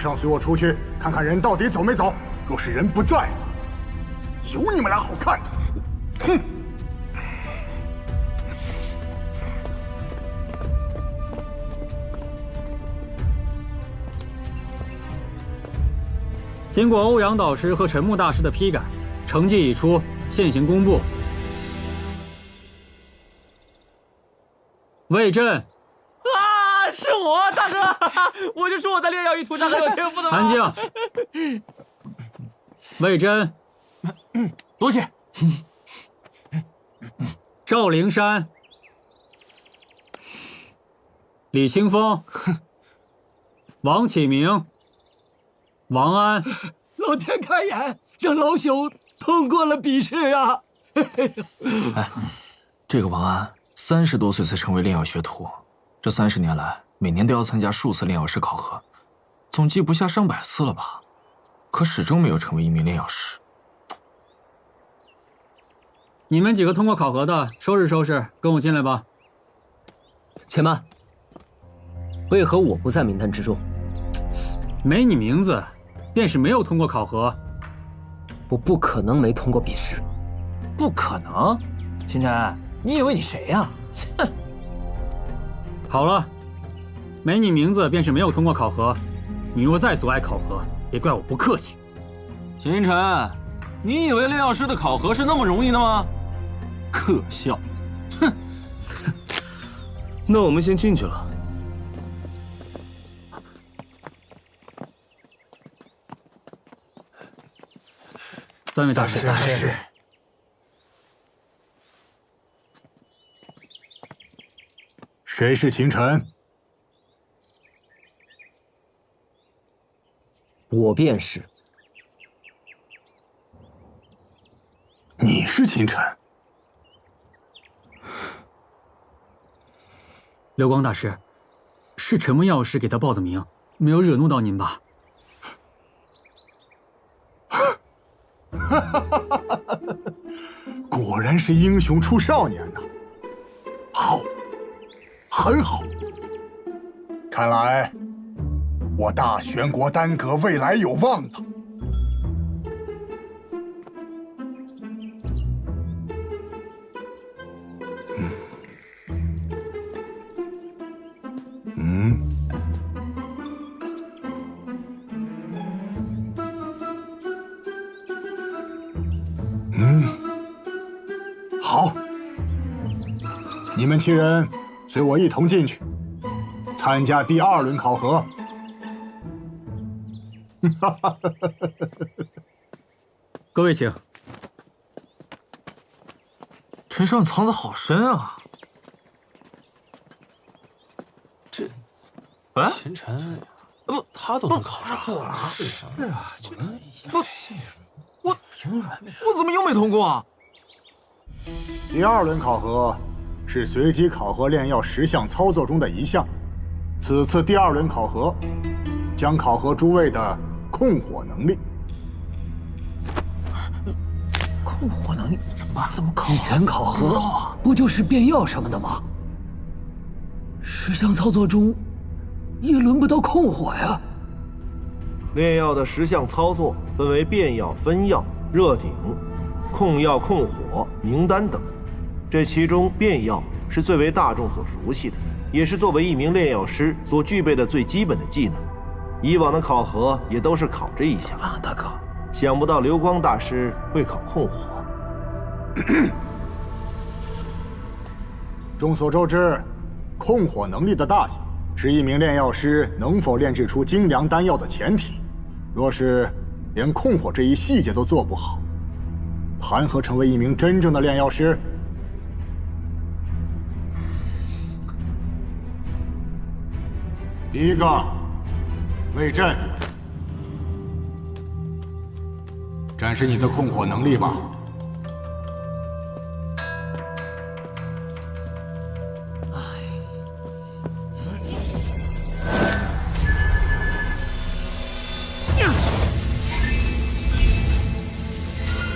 上随我出去，看看人到底走没走。若是人不在，有你们俩好看的！哼！经过欧阳导师和陈木大师的批改，成绩已出，现行公布。魏震，啊，是我，大哥！我就说我在炼药一途上很有天赋的嘛。安静。魏震，多谢。赵灵山，李清风，王启明，王安。老天开眼，让老朽通过了笔试啊！哎，这个王安30多岁才成为炼药学徒，这30年来，每年都要参加数次炼药师考核，总计不下上百次了吧？可始终没有成为一名炼药师。你们几个通过考核的，收拾收拾，跟我进来吧。且慢，为何我不在名单之中？没你名字，便是没有通过考核。我不可能没通过笔试。不可能，秦晨，你以为你谁呀？哼！好了，没你名字便是没有通过考核。你若再阻碍考核，别怪我不客气。秦晨，你以为炼药师的考核是那么容易的吗？可笑！哼！那我们先进去了。三位大师，谁是秦晨？我便是。你是秦晨？流光大师，是陈木药师给他报的名，没有惹怒到您吧？果然是英雄出少年呐！好，很好。看来我大玄国丹阁未来有望了。好，你们7人随我一同进去，参加第2轮考核。各位请。陈少，你藏得好深啊！哎，秦晨，不，他都能考上，是啊，我怎么又没通过啊？第2轮考核是随机考核炼药10项操作中的1项，此次第2轮考核将考核诸位的控火能力。控火能力怎么办？怎么考？之前考核不就是变药什么的吗？10项操作中，也轮不到控火呀。炼药的10项操作分为变药、分药、热鼎、控药、控火、明丹等。这其中变药是最为大众所熟悉的，也是作为一名炼药师所具备的最基本的技能。以往的考核也都是考这一项。啊，大哥，想不到流光大师会考控火。众所周知，控火能力的大小是一名炼药师能否炼制出精良丹药的前提。若是连控火这一细节都做不好，谈何成为一名真正的炼药师？第一个，魏震，展示你的控火能力吧。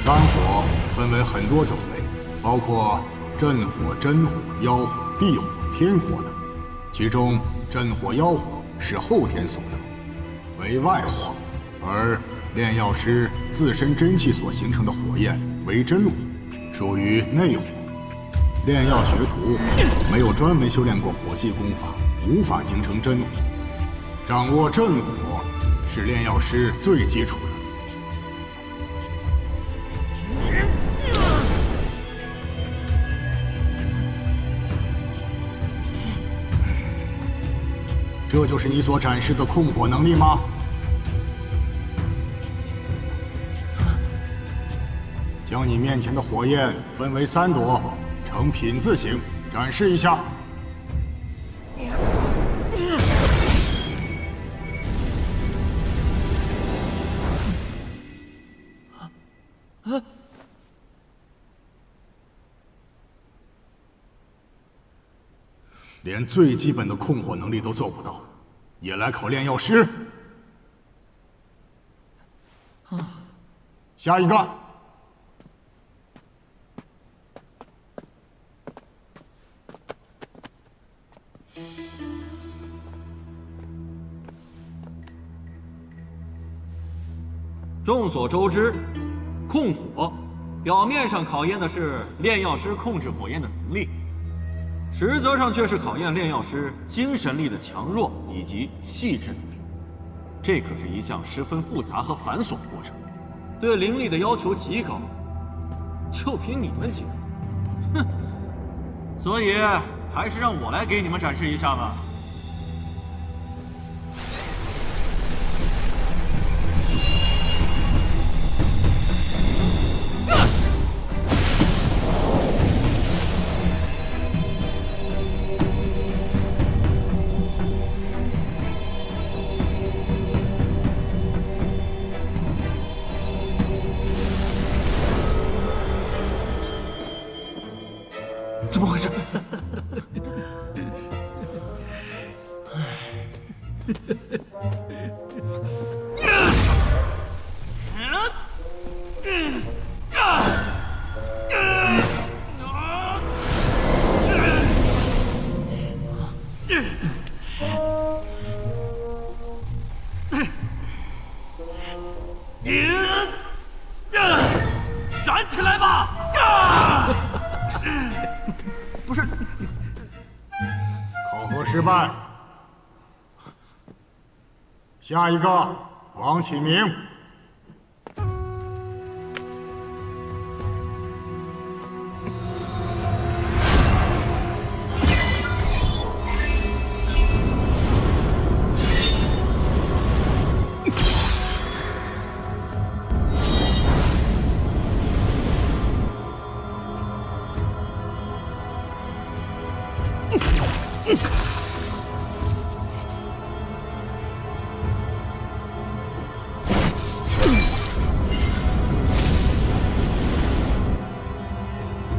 丹火分为很多种类，包括震火、真火、妖火、地火、天火等。其中，震火、妖火是后天所有，为外火，而炼药师自身真气所形成的火焰为真火，属于内火。炼药学徒没有专门修炼过火系功法，无法形成真火。掌握真火是炼药师最基础的。这就是你所展示的控火能力吗？将你面前的火焰分为3朵，呈品字形，展示一下。连最基本的控火能力都做不到，也来考炼药师？下一个。众所周知，控火表面上考验的是炼药师控制火焰的能力，实则上却是考验炼药师精神力的强弱以及细致能力。这可是一项十分复杂和繁琐的过程，对灵力的要求极高。就凭你们几个，哼！所以还是让我来给你们展示一下吧。怎么回事？燃起来吧！不是，考核失败。下一个，王启明。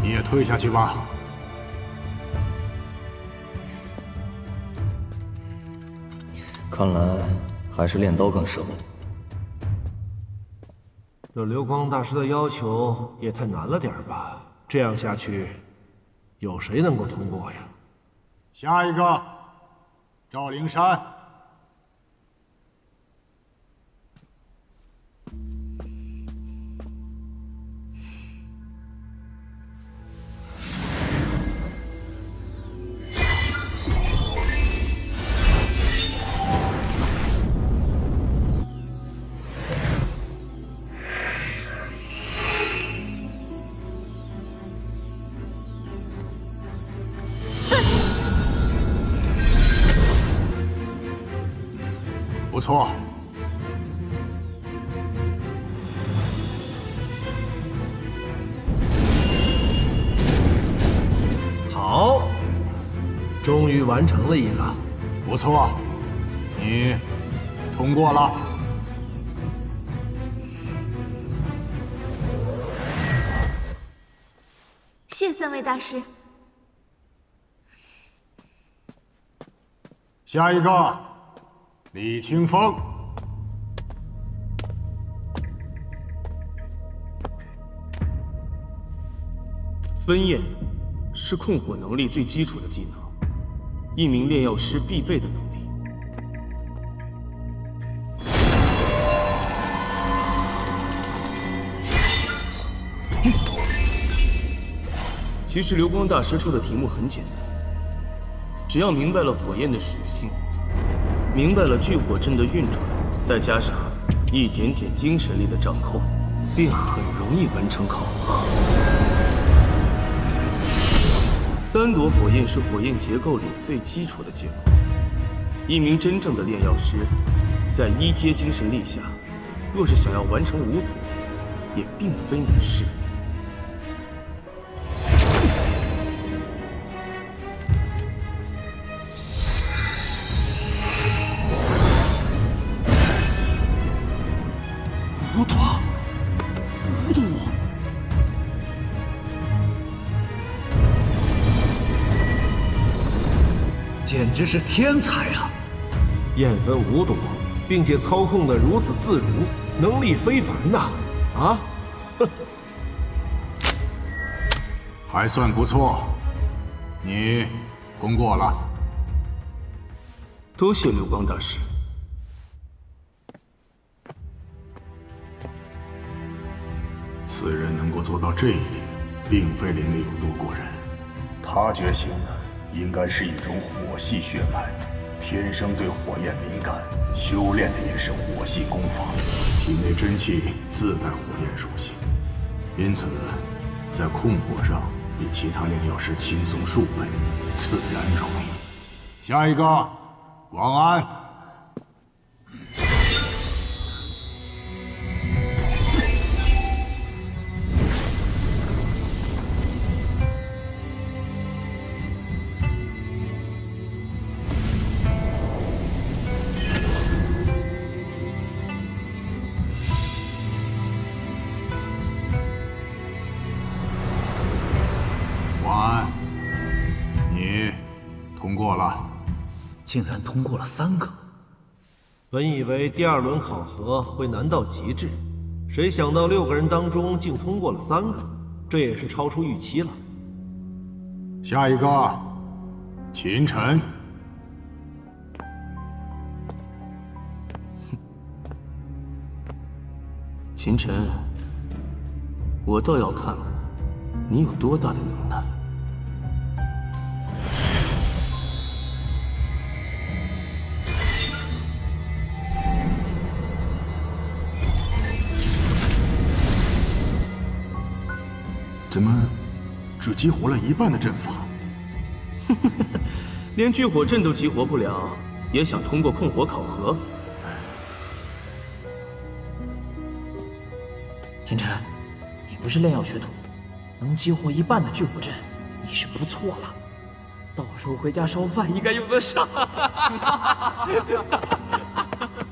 你也退下去吧。看来还是练刀更适合。这流光大师的要求也太难了点吧？这样下去，有谁能够通过呀？下一个，赵灵山。不错，好，终于完成了一个。不错，你通过了。谢3位大师。下一个，李清风。分焰是控火能力最基础的技能，一名炼药师必备的能力。其实流光大师出的题目很简单，只要明白了火焰的属性，明白了聚火阵的运转，再加上一点点精神力的掌控，便很容易完成考核。3朵火焰是火焰结构里最基础的结构。一名真正的炼药师，在1阶精神力下，若是想要完成5朵，也并非难事。5朵，5朵，简直是天才啊！焰分5朵，并且操控得如此自如，能力非凡呐！啊，还算不错，你通过了。多谢流光大师。此人能够做到这一点，并非灵力有多过人，他觉醒的应该是一种火系血脉。天生对火焰敏感，修炼的也是火系功法，体内真气自带火焰属性，因此在控火上比其他炼药师轻松数倍，自然容易。下一个，王安。通过了，竟然通过了3个。本以为第2轮考核会难到极致，谁想到6个人当中竟通过了3个，这也是超出预期了。下一个，秦晨。秦晨，我倒要看看你有多大的能耐。怎么只激活了一半的阵法？连聚火阵都激活不了，也想通过控火考核？秦晨，你不是炼药学徒，能激活一半的聚火阵，已是不错了。到时候回家烧饭应该用得上。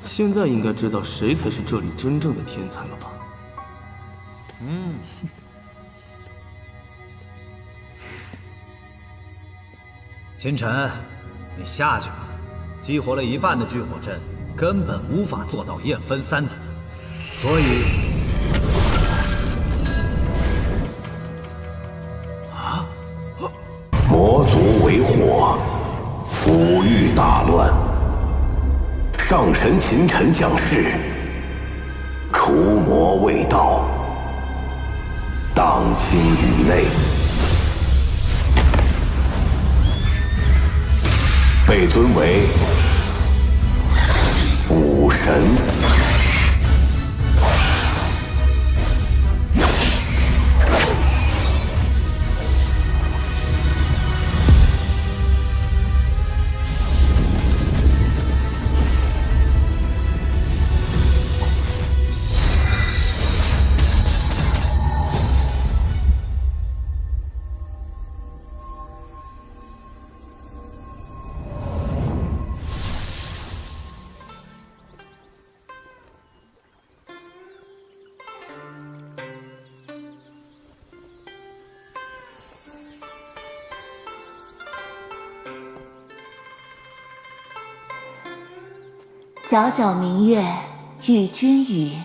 现在应该知道谁才是这里真正的天才了吧？秦晨，你下去吧。激活了一半的聚火阵，根本无法做到焰分3朵，所以魔族为火，五欲大乱。上神秦晨降世，除魔未到，荡清域内。被尊为武神。皎皎明月与君语，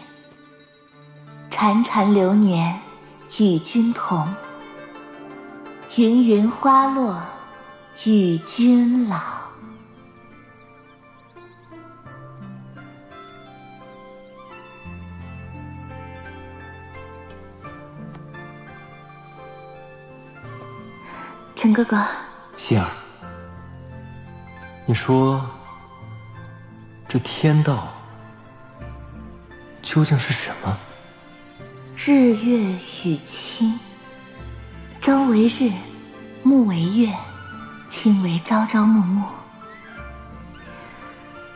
潺潺流年与君同。云云花落与君老。陈哥哥，希儿，你说这天道究竟是什么？日月与清，朝为日，暮为月，清为朝朝暮暮。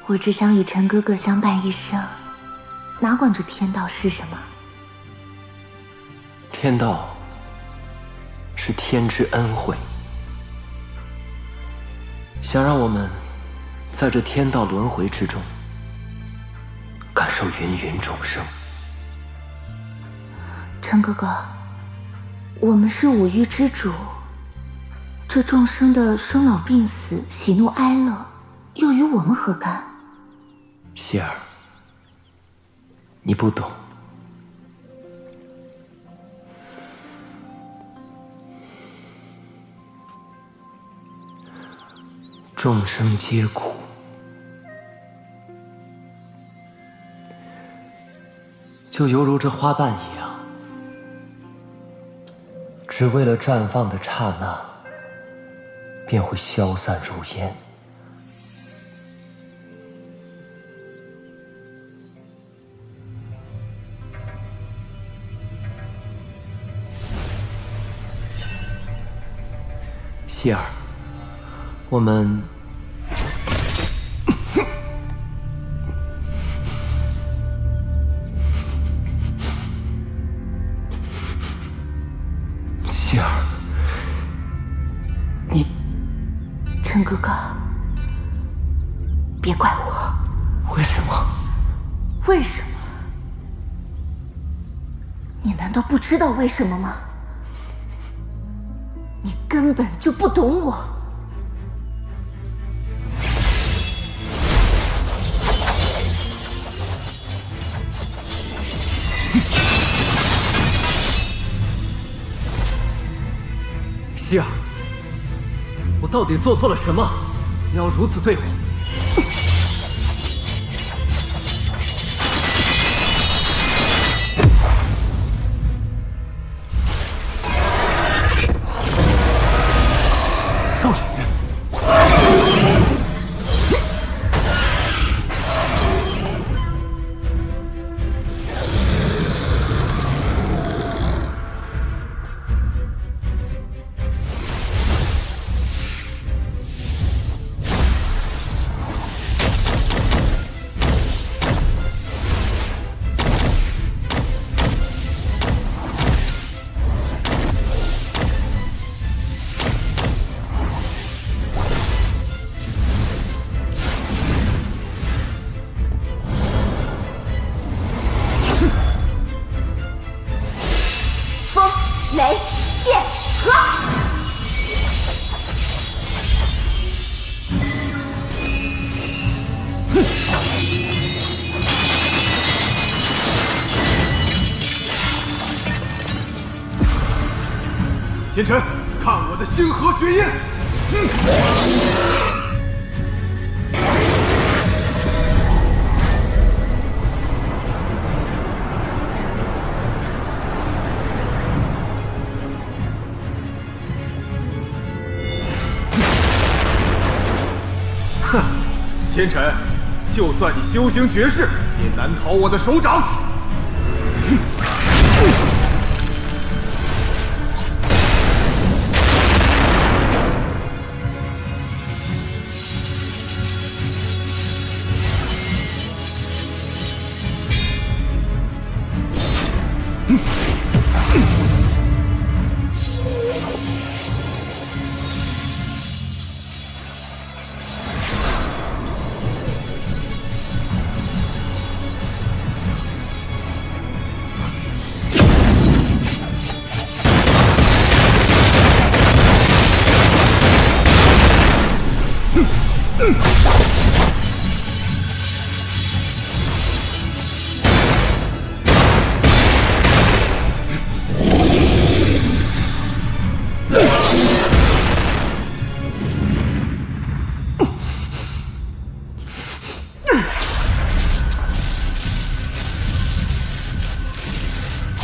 我只想与陈哥哥相伴一生，哪管这天道是什么？天道是天之恩惠，想让我们在这天道轮回之中感受芸芸众生。陈哥哥，我们是五欲之主，这众生的生老病死、喜怒哀乐，又与我们何干？希儿，你不懂。众生皆苦，就犹如这花瓣一样，只为了绽放的刹那，便会消散如烟。希儿，我们希儿，你陈哥哥，别怪我。为什么？为什么？你难道不知道为什么吗？你根本就不懂我。希儿，我到底做错了什么？你要如此对我？少羽，雷电河。奸臣，看我的星河绝印！哼，奸臣，就算你修行绝世，也难逃我的手掌。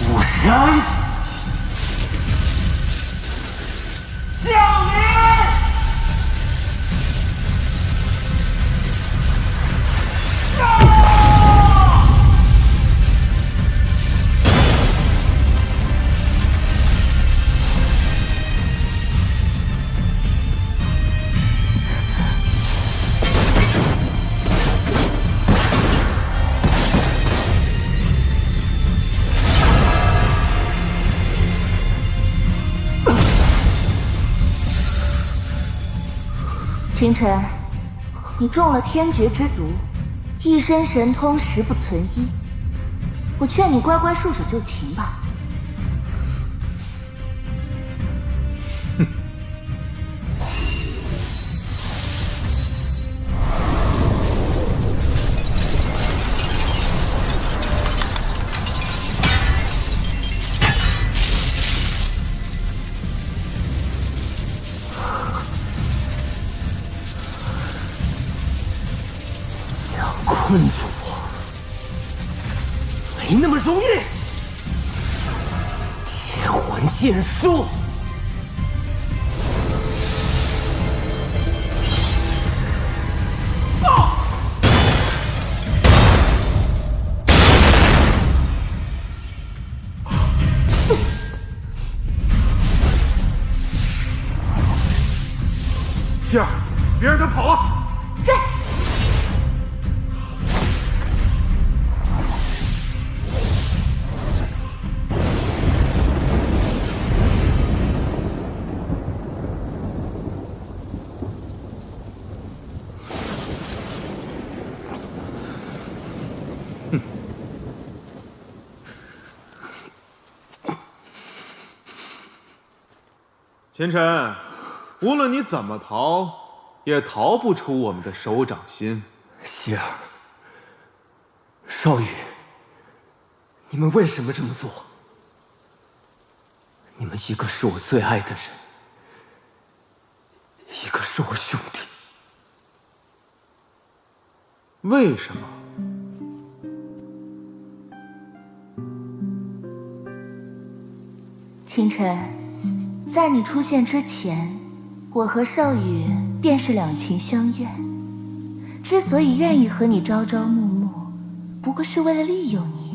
武山，向清晨，你中了天绝之毒，一身神通十不存一。我劝你乖乖束手就擒吧。困住我，没那么容易！天魂剑术，希儿，别让他跑了！追！秦晨，无论你怎么逃，也逃不出我们的手掌心。希儿，少羽，你们为什么这么做？你们一个是我最爱的人，一个是我兄弟。为什么？清晨，在你出现之前，我和少羽便是两情相悦。之所以愿意和你朝朝暮暮，不过是为了利用你。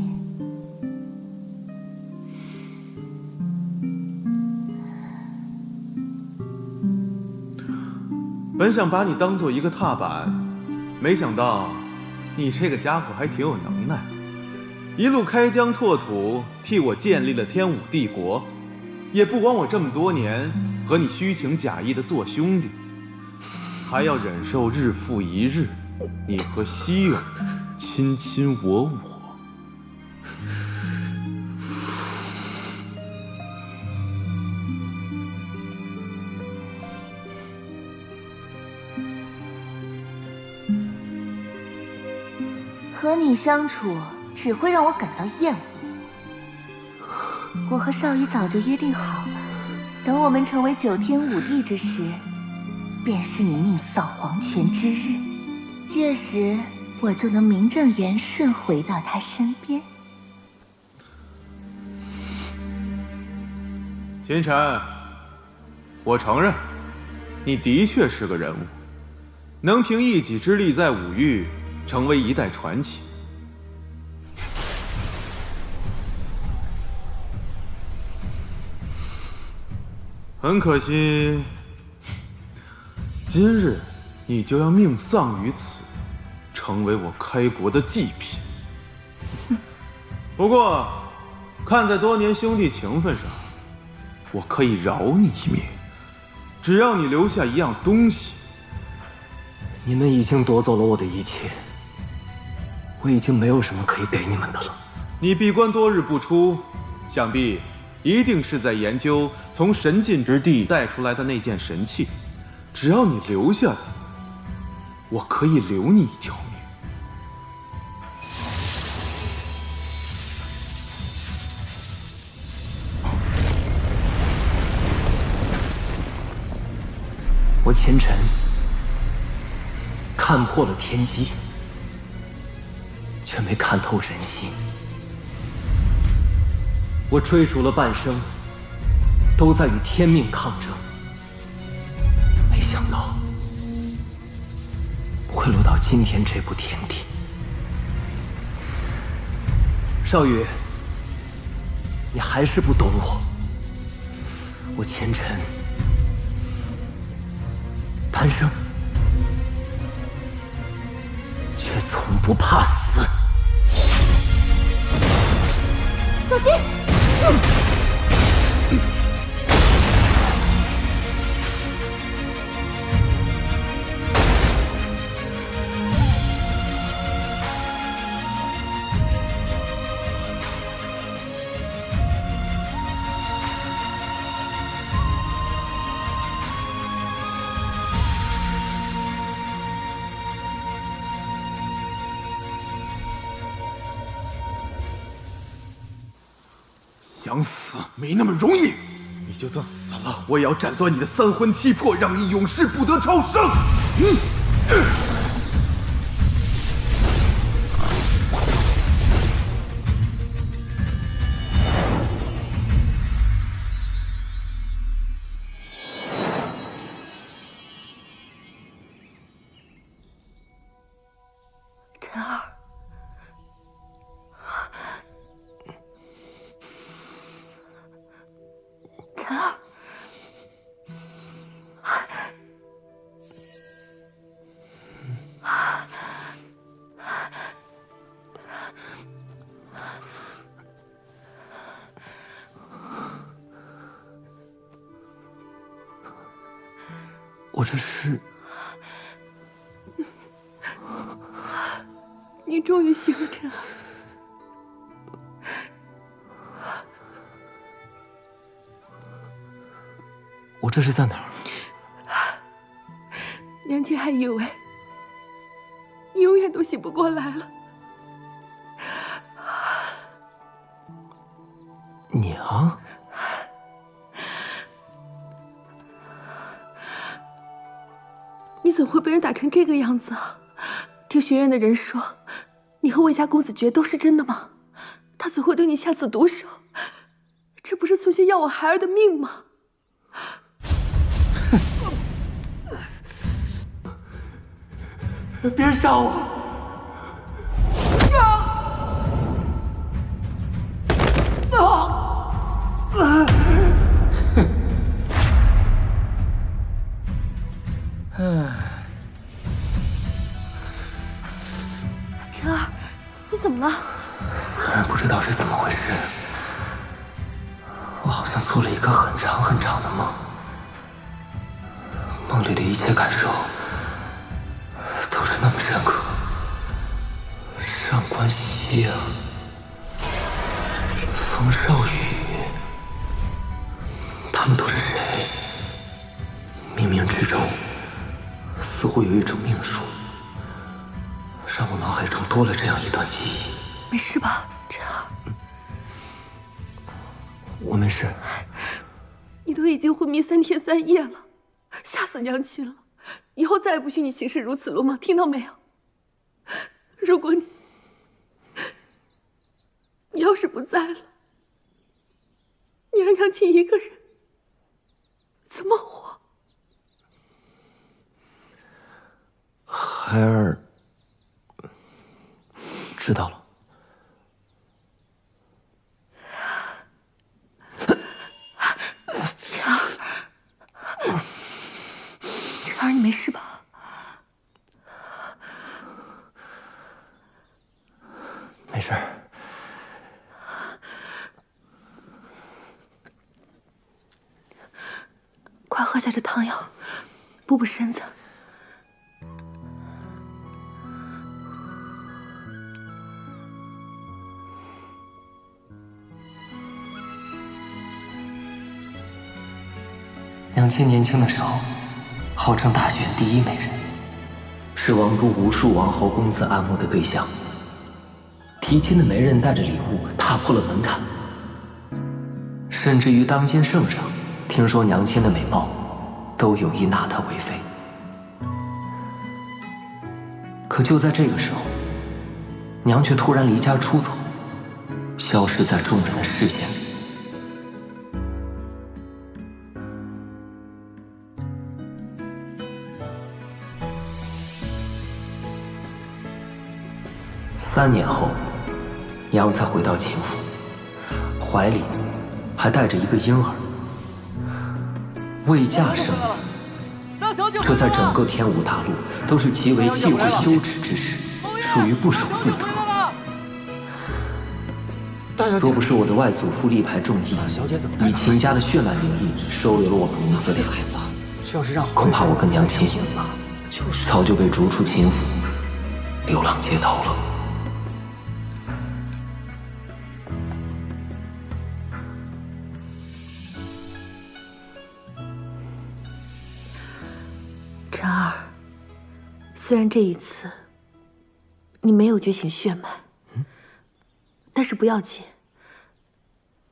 本想把你当做一个踏板，没想到你这个家伙还挺有能耐，一路开疆拓土，替我建立了天武帝国，也不管我这么多年和你虚情假意的做兄弟，还要忍受日复一日你和希儿卿卿我我。和你相处只会让我感到厌恶。我和少羽早就约定好了，等我们成为9天5地之时，便是你命丧黄泉之日。届时我就能名正言顺回到他身边。秦晨，我承认，你的确是个人物，能凭一己之力在五域成为一代传奇。很可惜，今日你就要命丧于此，成为我开国的祭品。不过，看在多年兄弟情分上，我可以饶你一命，只要你留下一样东西。你们已经夺走了我的一切，我已经没有什么可以给你们的了。你闭关多日不出，想必一定是在研究从神禁之地带出来的那件神器。只要你留下的，我可以留你一条命。我前尘看破了天机，却没看透人心。我追逐了半生，都在与天命抗争，没想到会落到今天这步田地。少羽，你还是不懂我。我前尘贪生，却从不怕死。小心！想死没那么容易，你就算死了，我也要斩断你的三魂七魄，让你永世不得超生。陈儿，陈儿，我这是……你终于醒了，陈儿。我这是在哪儿？娘亲还以为你永远都醒不过来了。娘，你怎么会被人打成这个样子啊？听学院的人说，你和魏家公子爵都是真的吗？他怎会对你下此毒手？这不是存心要我孩儿的命吗？别杀我！陈儿，你怎么了？虽然不知道是怎么回事，我好像做了一个很长很长的梦，梦里的一切感受都是那么深刻。上官希阳、冯少宇，他们都是谁？冥冥之中，似乎有一种命数，让我脑海中多了这样一段记忆。没事吧，陈儿？我没事。你都已经昏迷3天3夜了，吓死娘亲了。以后再也不许你行事如此鲁莽，听到没有？如果你要是不在了，你让娘亲一个人怎么活？孩儿知道了。陈儿，你没事吧？没事。快喝下这汤药，补补身子。娘亲年轻的时候，号称大选第一美人，是王都无数王侯公子爱慕的对象。提亲的媒人带着礼物踏破了门槛，甚至于当今圣上听说娘亲的美貌，都有意纳她为妃。可就在这个时候，娘却突然离家出走，消失在众人的视线里。3年后，娘才回到秦府，怀里还带着一个婴儿。未嫁生子，这在整个天武大陆都是极为忌讳羞耻之事，属于不守妇德。若不是我的外祖父力排众议，以秦家的血脉名义收留了我们母子俩，恐怕我跟娘亲早就被逐出秦府，流浪街头了。陈儿，虽然这一次你没有觉醒血脉，但是不要紧，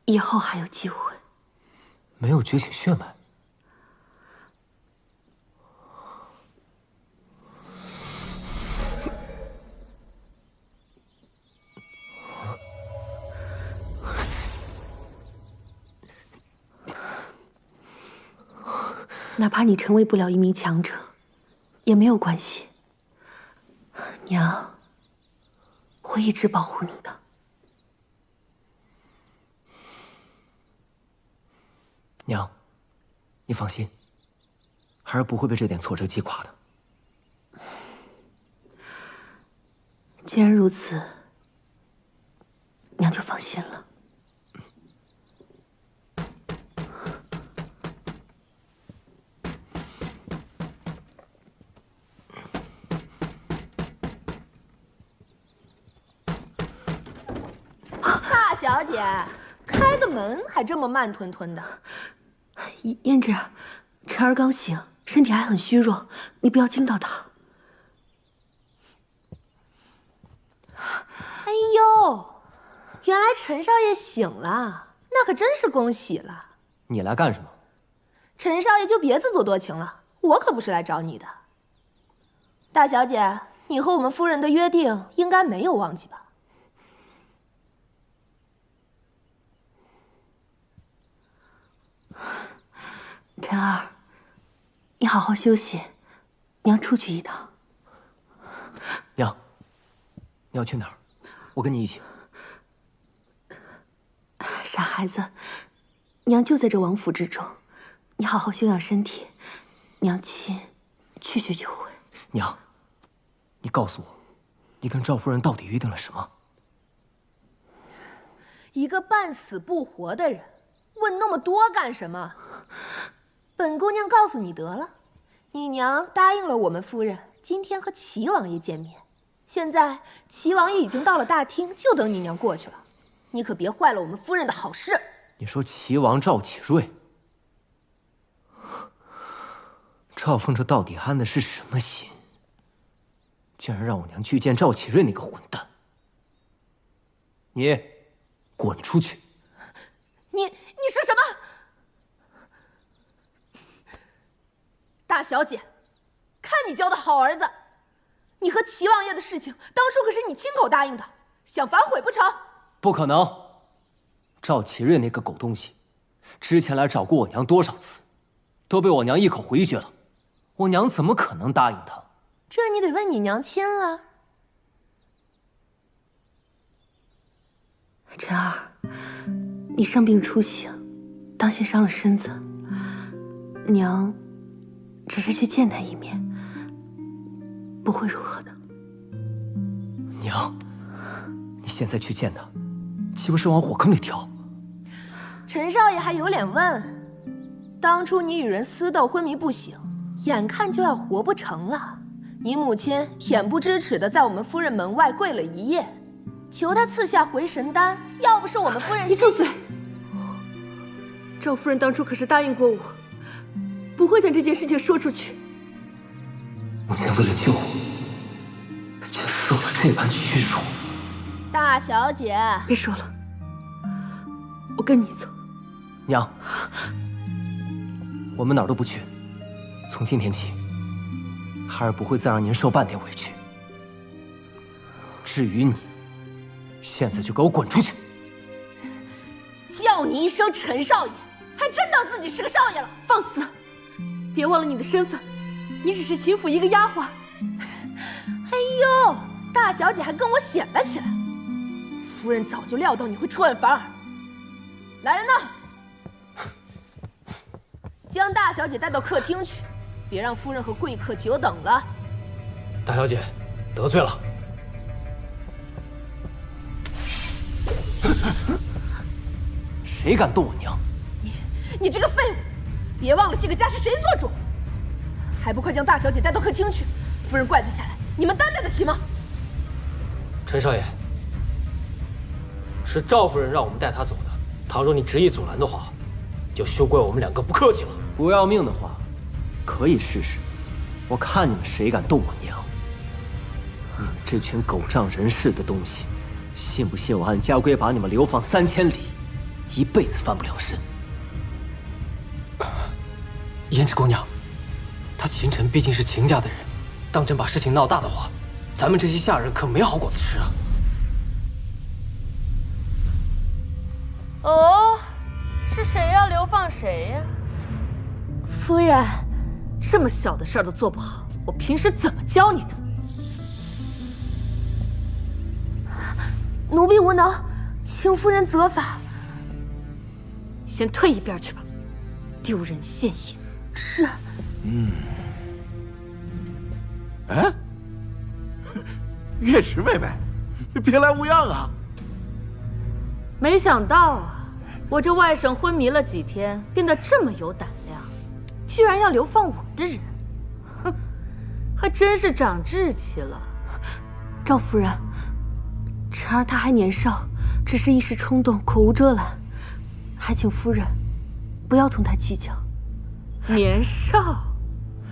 以后还有机会。没有觉醒血脉。哪怕你成为不了一名强者，也没有关系。娘会一直保护你的。娘，你放心，孩儿不会被这点挫折击垮的。既然如此，娘就放心了。大小姐，开个门还这么慢吞吞的。胭脂，晨儿刚醒，身体还很虚弱，你不要惊到她。哎呦，原来陈少爷醒了，那可真是恭喜了。你来干什么？陈少爷就别自作多情了，我可不是来找你的。大小姐，你和我们夫人的约定应该没有忘记吧？晨儿，你好好休息，娘出去一趟。娘，你要去哪儿？我跟你一起。傻孩子，娘就在这王府之中，你好好休养身体，娘亲去去就回。娘，你告诉我，你跟赵夫人到底约定了什么？一个半死不活的人，问那么多干什么？本姑娘告诉你得了，你娘答应了我们夫人今天和齐王爷见面，现在齐王爷已经到了大厅，就等你娘过去了。你可别坏了我们夫人的好事。你说齐王赵启瑞，赵凤这到底安的是什么心？竟然让我娘去见赵启瑞那个混蛋！你滚出去！你是什么？大小姐，看你教的好儿子！你和齐王爷的事情，当初可是你亲口答应的，想反悔不成？不可能！赵启瑞那个狗东西，之前来找过我娘多少次，都被我娘一口回绝了。我娘怎么可能答应他？这你得问你娘亲了。晨儿，你伤病初醒，当心伤了身子。娘只是去见他一面，不会如何的。娘，你现在去见他，岂不是往火坑里跳？陈少爷还有脸问？当初你与人私斗昏迷不醒，眼看就要活不成了，你母亲恬不知耻的在我们夫人门外跪了一夜，求她赐下回神丹。要不是我们夫人……你住嘴！赵夫人当初可是答应过我，不会将这件事情说出去。母亲为了救我，竟受了这般屈辱。大小姐，别说了，我跟你走。娘，我们哪儿都不去。从今天起，孩儿不会再让您受半点委屈。至于你，现在就给我滚出去！叫你一声陈少爷，还真当自己是个少爷了？放肆！别忘了你的身份，你只是秦府一个丫鬟。哎呦，大小姐还跟我显摆起来。夫人早就料到你会出尔反尔。来人呐，将大小姐带到客厅去，别让夫人和贵客久等了。大小姐，得罪了。谁敢动我娘？你这个废物！别忘了这个家是谁做主，还不快将大小姐带到客厅去！夫人怪罪下来，你们担待得起吗？陈少爷，是赵夫人让我们带她走的。倘若你执意阻拦的话，就休怪我们两个不客气了。不要命的话，可以试试，我看你们谁敢动我娘！你们这群狗仗人势的东西，信不信我按家规把你们流放3000里，一辈子翻不了身。胭脂姑娘，他秦晨毕竟是秦家的人，当真把事情闹大的话，咱们这些下人可没好果子吃啊！哦，是谁要流放谁呀？夫人，这么小的事儿都做不好，我平时怎么教你的？奴婢无能，请夫人责罚。先退一边去吧，丢人现眼。是。哎，月池妹妹，别来无恙啊！没想到啊，我这外甥昏迷了几天，变得这么有胆量，居然要流放我的人，哼，还真是长志气了。赵夫人，晨儿她还年少，只是一时冲动，口无遮拦，还请夫人不要同她计较。年少，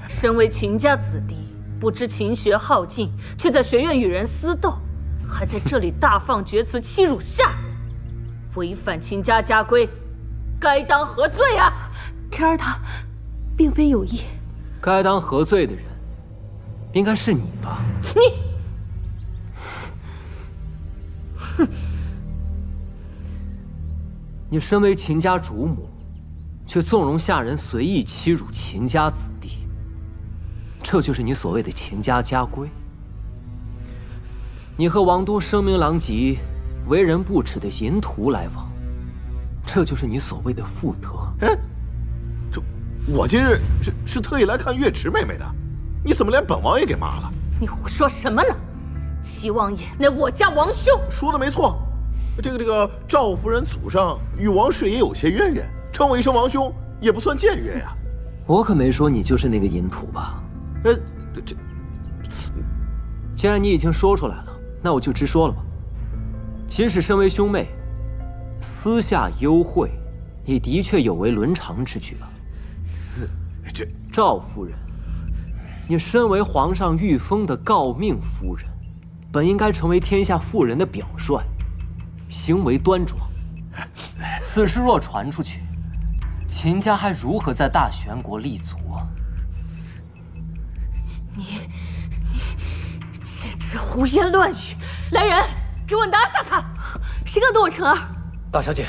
身为秦家子弟，不知勤学好进，却在学院与人私斗，还在这里大放厥词，欺辱下人，违反秦家家规，该当何罪啊？晨儿她并非有意。该当何罪的人，应该是你吧？哼！你身为秦家主母，却纵容下人随意欺辱秦家子弟，这就是你所谓的秦家家规。你和王都声名狼藉、为人不齿的淫徒来往，这就是你所谓的妇德。哎，我今日是特意来看月池妹妹的，你怎么连本王爷给骂了？你胡说什么呢？齐王爷，那我家王兄说的没错，这个赵夫人祖上与王氏也有些渊源，称我一声王兄也不算僭越呀。我可没说你就是那个淫徒吧？既然你已经说出来了，那我就直说了吧。即使身为兄妹，私下幽会，也的确有违伦常之举了。赵夫人，你身为皇上御封的诰命夫人，本应该成为天下妇人的表率，行为端庄。此事若传出去，秦家还如何在大玄国立足啊？你简直胡言乱语！来人，给我拿下他！谁敢动我晨儿？大小姐，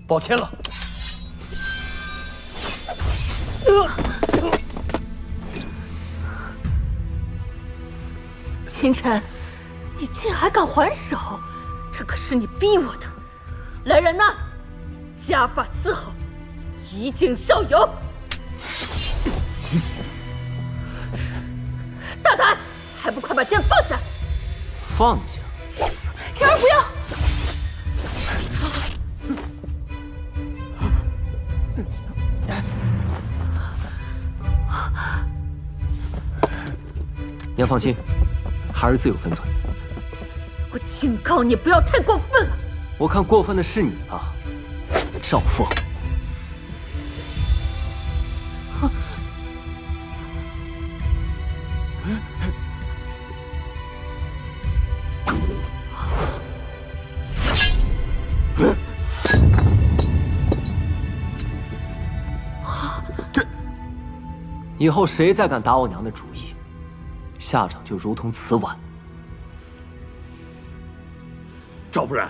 抱歉了。秦晨，你竟还敢还手，这可是你逼我的！来人呐，家法伺候，以儆效尤。大胆，还不快把剑放下！放下！晨儿不要！娘放心，孩儿自有分寸。我警告你，不要太过分了。我看过分的是你吧，赵凤。以后谁再敢打我娘的主意，下场就如同此晚。赵夫人，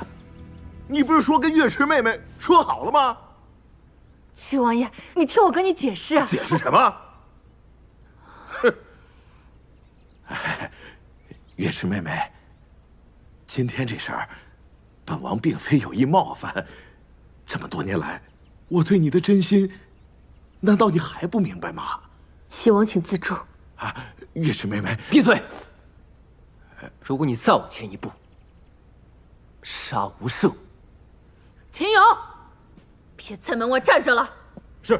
你不是说跟月池妹妹说好了吗？齐王爷，你听我跟你解释啊！解释什么？哼！月池妹妹，今天这事儿，本王并非有意冒犯。这么多年来，我对你的真心，难道你还不明白吗？齐王，请自重。啊，月池妹妹，闭嘴！如果你再往前一步，杀无赦。秦勇，别在门外站着了。是。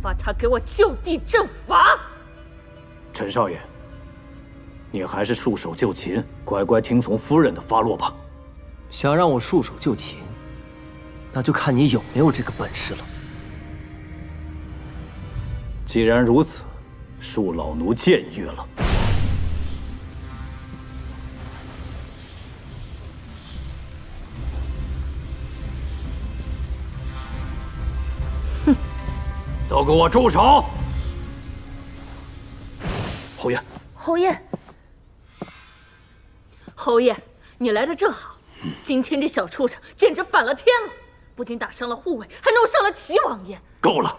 把他给我就地正法。陈少爷，你还是束手就擒，乖乖听从夫人的发落吧。想让我束手就擒，那就看你有没有这个本事了。既然如此，恕老奴僭越了。都给我住手！侯爷，侯爷，侯爷，你来的正好。今天这小畜生简直反了天了，不仅打伤了护卫，还弄伤了齐王爷。够了，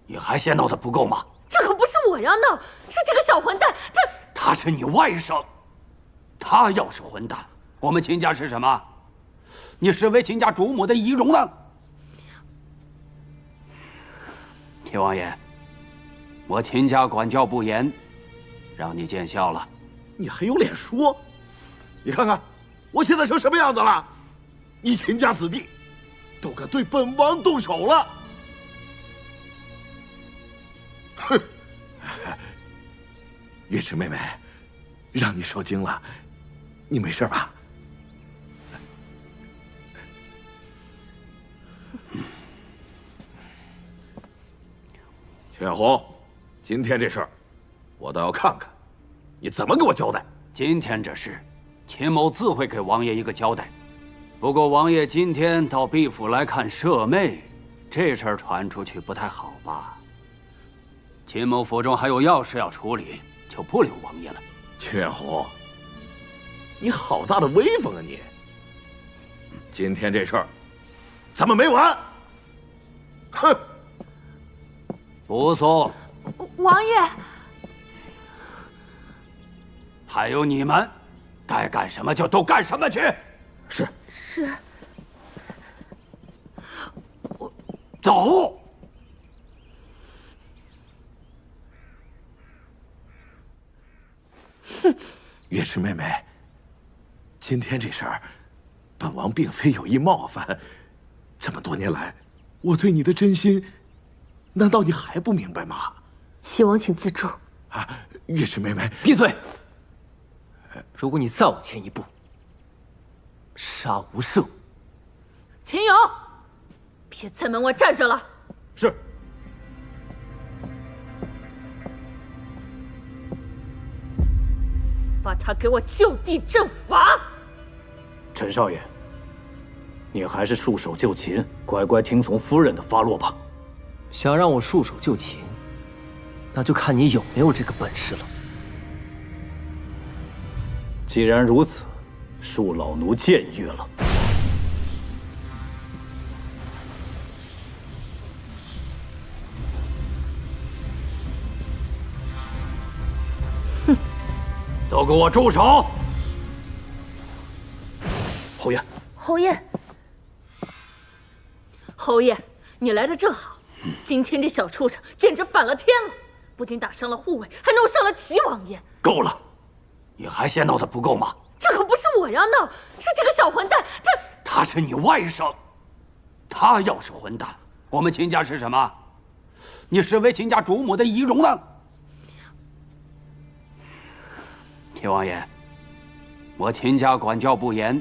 你还嫌闹得不够吗？这可不是我要闹，是这个小混蛋，他是你外甥，他要是混蛋，我们秦家是什么？你身为秦家主母的仪容呢？秦王爷，我秦家管教不严，让你见笑了。你还有脸说？你看看，我现在成什么样子了？你秦家子弟都敢对本王动手了！哼！月池妹妹，让你受惊了，你没事吧？秦远红，今天这事儿，我倒要看看，你怎么给我交代。今天这事，秦某自会给王爷一个交代。不过王爷今天到毕府来看舍妹，这事儿传出去不太好吧？秦某府中还有要事要处理，就不留王爷了。秦远红，你好大的威风啊你！今天这事儿，咱们没完！哼！不送。王爷，还有你们，该干什么就都干什么去。是。是。走。哼，月池妹妹，今天这事儿，本王并非有意冒犯。这么多年来，我对你的真心，难道你还不明白吗？齐王，请自重。啊，月池妹妹，闭嘴！如果你再往前一步，杀无赦。秦勇，别在门外站着了。是。把他给我就地正法。陈少爷，你还是束手就擒，乖乖听从夫人的发落吧。想让我束手就擒，那就看你有没有这个本事了。既然如此，恕老奴僭越了。哼！都给我住手！侯爷，侯爷，侯爷，你来的正好。今天这小畜生简直反了天了，不仅打伤了护卫，还弄伤了齐王爷。够了，你还嫌闹得不够吗？这可不是我要闹，是这个小混蛋，他是你外甥，他要是混蛋，我们秦家是什么？你身为秦家主母的仪容呢？秦王爷，我秦家管教不严，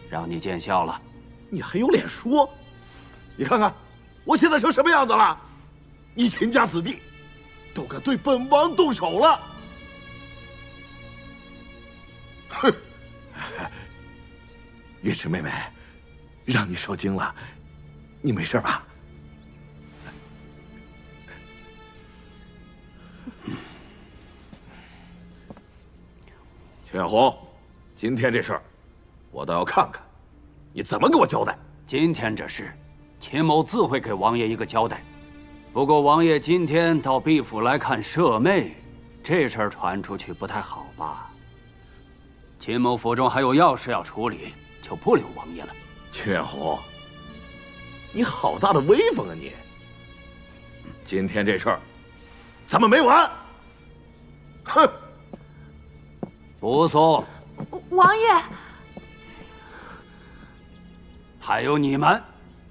让你见笑了。你还有脸说？你看看，我现在成什么样子了？你秦家子弟都敢对本王动手了！哼！月池妹妹，让你受惊了，你没事吧？秦远红，今天这事儿，我倒要看看，你怎么给我交代。今天这事，秦某自会给王爷一个交代。不过王爷今天到毕府来看舍妹，这事儿传出去不太好吧？秦某府中还有要事要处理，就不留王爷了。秦远红，你好大的威风啊你！今天这事儿，咱们没完！哼！不送。王爷，还有你们，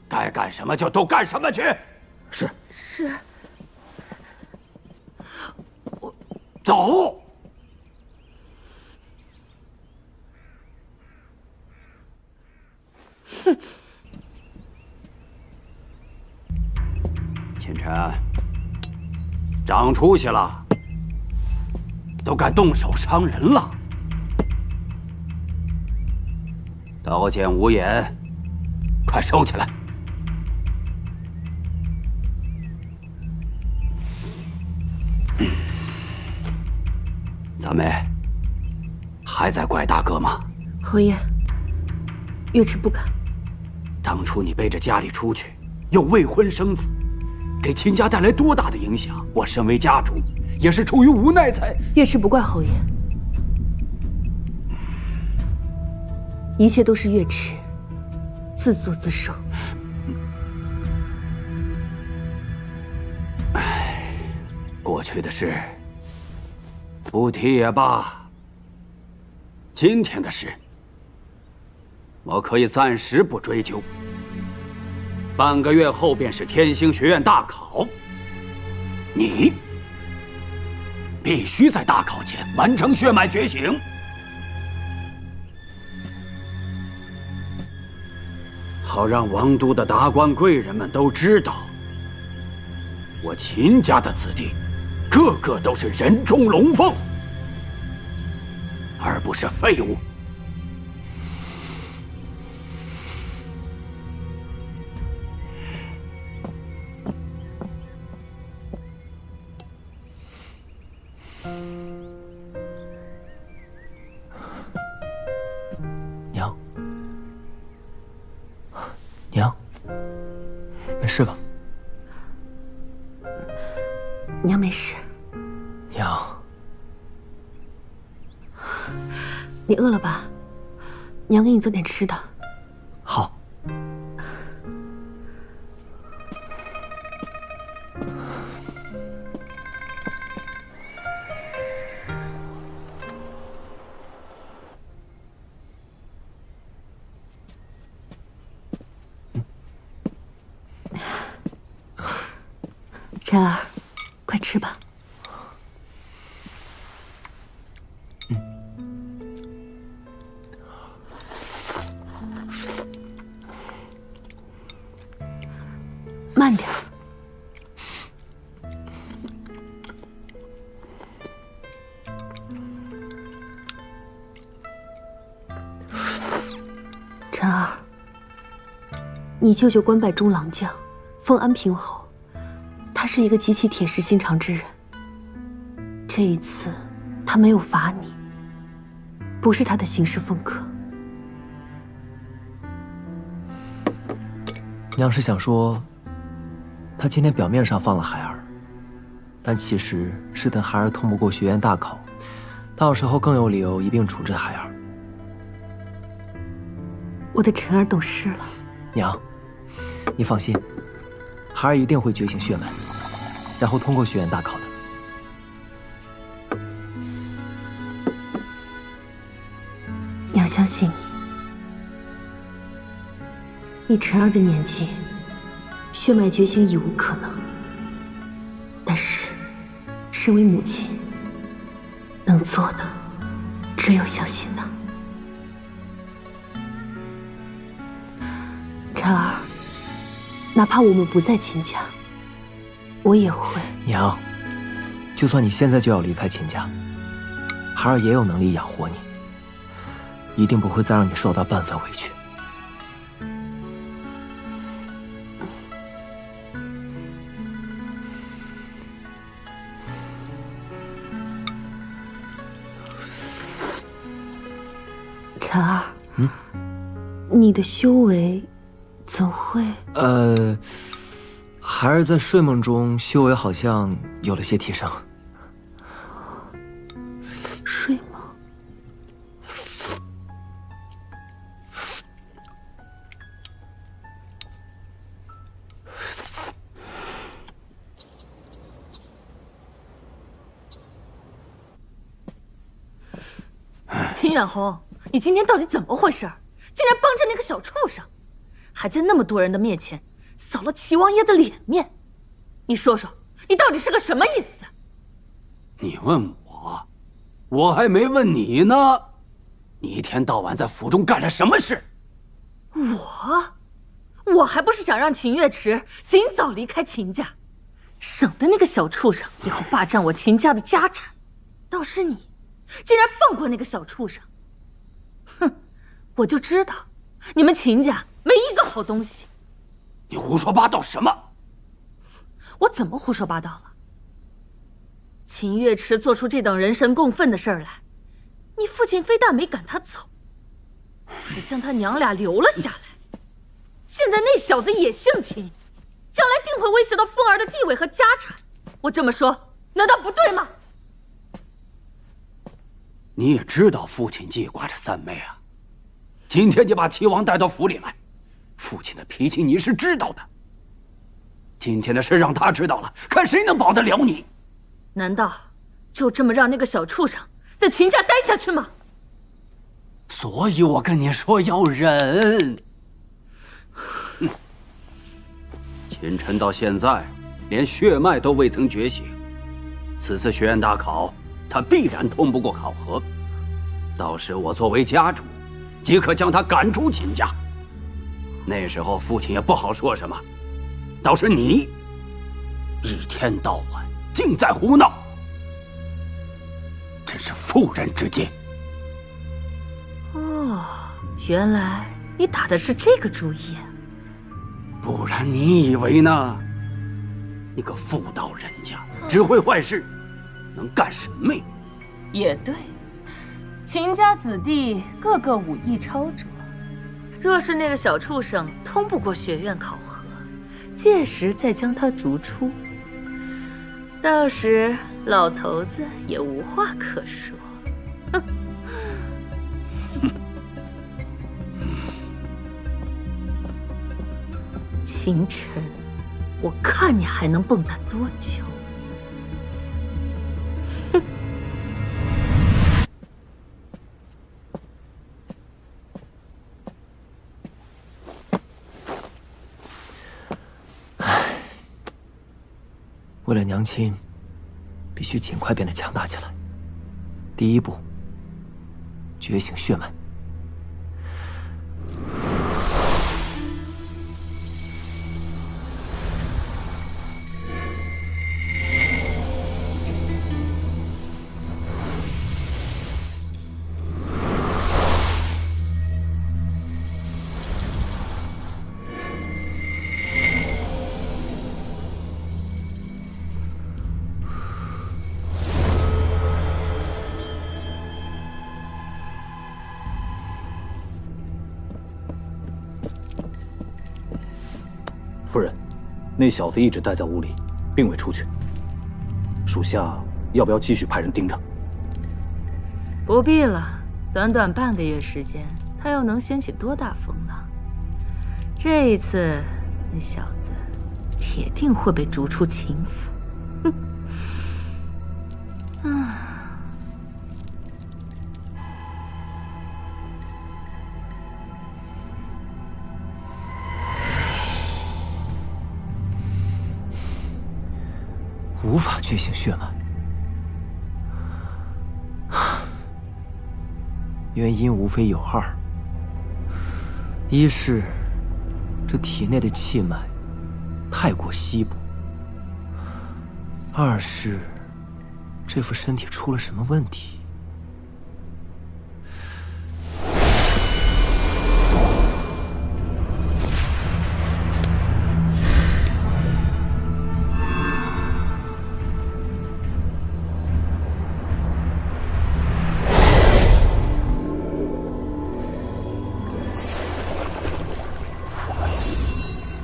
该干什么就都干什么去。是。是。走。哼！秦晨，长出息了，都敢动手伤人了。刀剑无眼，快收起来。三妹，还在怪大哥吗？侯爷，月池不敢。当初你背着家里出去，又未婚生子，给秦家带来多大的影响？我身为家主，也是出于无奈才……月池不怪侯爷，一切都是月池自作自受。过去的事不提也罢。今天的事，我可以暂时不追究。半个月后便是天星学院大考，你必须在大考前完成血脉觉醒。好让王都的达官贵人们都知道，我秦家的子弟个个都是人中龙凤，而不是废物。娘，娘，没事吧？娘没事。娘，你饿了吧？娘给你做点吃的。好。晨儿，快吃吧。慢点。晨儿，你舅舅官拜中郎将，封安平侯。他是一个极其铁石心肠之人。这一次，他没有罚你，不是他的行事风格。娘是想说，他今天表面上放了孩儿，但其实是等孩儿通不过学院大考，到时候更有理由一并处置孩儿。我的晨儿懂事了。娘，你放心，孩儿一定会觉醒血脉，然后通过学院大考的。娘相信你。以晨儿的年纪，血脉觉醒已无可能。但是，身为母亲，能做的只有相信她。晨儿，哪怕我们不在秦家，我也会。娘，就算你现在就要离开秦家，孩儿也有能力养活你，一定不会再让你受到半分委屈。晨儿，你的修为怎会？孩儿在睡梦中修为好像有了些提升。睡梦？秦远红，你今天到底怎么回事？竟然帮着那个小畜生，还在那么多人的面前扫了齐王爷的脸面。你说说，你到底是个什么意思？你问我，我还没问你呢。你一天到晚在府中干了什么事？我还不是想让秦月池尽早离开秦家，省得那个小畜生以后霸占我秦家的家产。倒是你，竟然放过那个小畜生！哼，我就知道你们秦家没一个好东西。你胡说八道什么？我怎么胡说八道了？秦月池做出这等人神共愤的事儿来，你父亲非但没赶他走，还将他娘俩留了下来。现在那小子也姓秦，将来定会威胁到凤儿的地位和家产。我这么说，难道不对吗？你也知道父亲记挂着三妹啊。今天你把齐王带到府里来，父亲的脾气你是知道的。今天的事让他知道了，看谁能保得了你。难道就这么让那个小畜生在秦家待下去吗？所以我跟你说要忍。秦晨到现在连血脉都未曾觉醒，此次学院大考，他必然通不过考核。到时我作为家主，即可将他赶出秦家。那时候父亲也不好说什么。倒是你，一天到晚尽在胡闹，真是妇人之见。哦，原来你打的是这个主意。不然你以为呢？你个妇道人家，只会坏事，能干什么呀？也对，秦家子弟个个武艺超卓，若是那个小畜生通不过学院考核，届时再将他逐出，到时老头子也无话可说。哼！秦晨，我看你还能蹦跶多久？为了娘亲，必须尽快变得强大起来。第一步，觉醒血脉。夫人，那小子一直待在屋里，并未出去。属下要不要继续派人盯着？不必了，短短半个月时间，他又能掀起多大风浪？这一次，那小子铁定会被逐出秦府。哼！啊！无法觉醒血脉，原因无非有二：一是这体内的气脉太过稀薄；二是这副身体出了什么问题。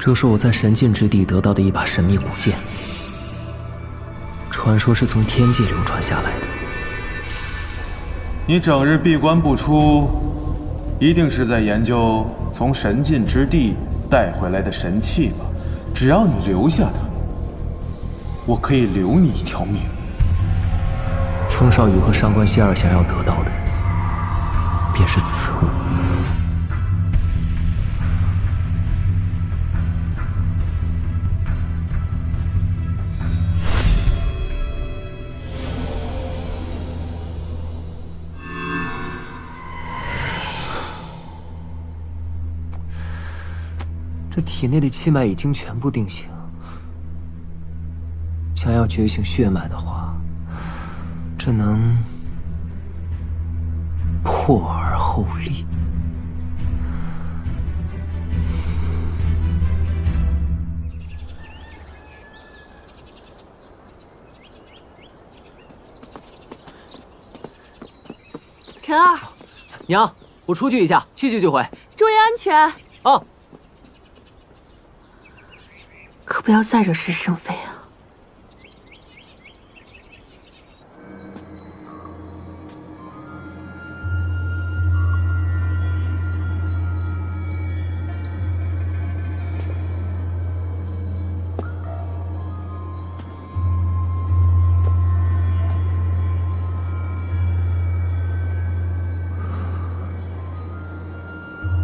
这是我在神境之地得到的一把神秘古剑，传说是从天界流传下来的。你整日闭关不出，一定是在研究从神境之地带回来的神器吧？只要你留下它，我可以留你一条命。风少羽和上官希儿想要得到的，便是此物。这体内的气脉已经全部定型，想要觉醒血脉的话，只能破而后立。陈儿，娘，我出去一下，去去就回。注意安全。哦。可不要再惹是生非啊！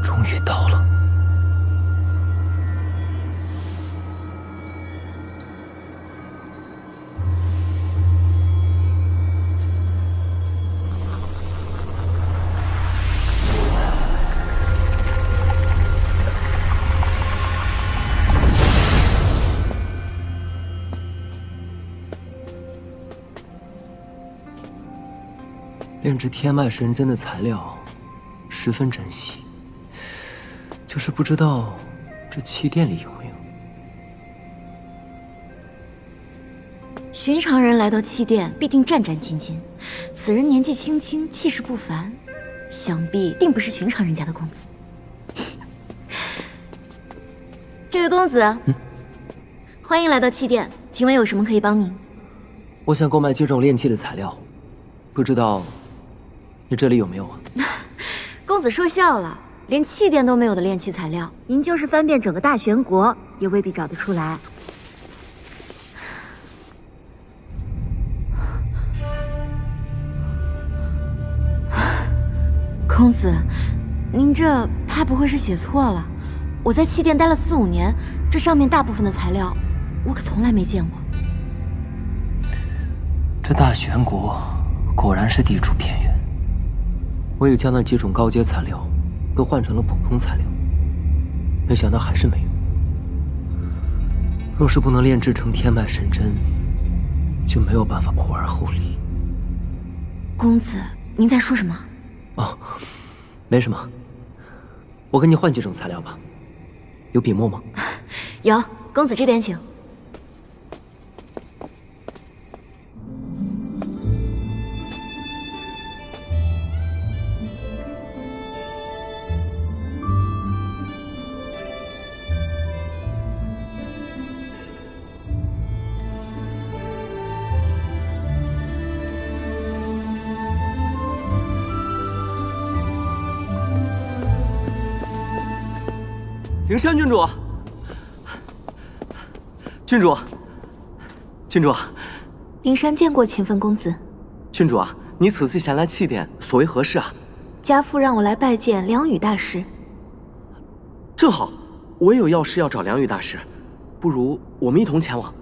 终于到了。炼制天脉神针的材料十分珍惜，就是不知道这气殿里有没有。寻常人来到气殿，必定战战兢兢。此人年纪轻轻，气势不凡，想必定不是寻常人家的公子。这位公子，欢迎来到气殿，请问有什么可以帮您？我想购买几种炼器的材料，不知道你这里有没有啊？公子说笑了，连气殿都没有的炼器材料，您就是翻遍整个大玄国也未必找得出来。公子，您这怕不会是写错了？我在气殿待了4、5年，这上面大部分的材料，我可从来没见过。这大玄国果然是地处偏远。我也将那几种高阶材料都换成了普通材料，没想到还是没用。若是不能炼制成天脉神针，就没有办法破而后立。公子，您在说什么？哦，没什么。我跟你换几种材料吧。有笔墨吗？有，公子这边请。灵山郡主，郡主，郡主，灵山见过秦奋公子。郡主啊，你此次前来气殿，所为何事啊？家父让我来拜见梁羽大师。正好，我也有要事要找梁羽大师，不如我们一同前往。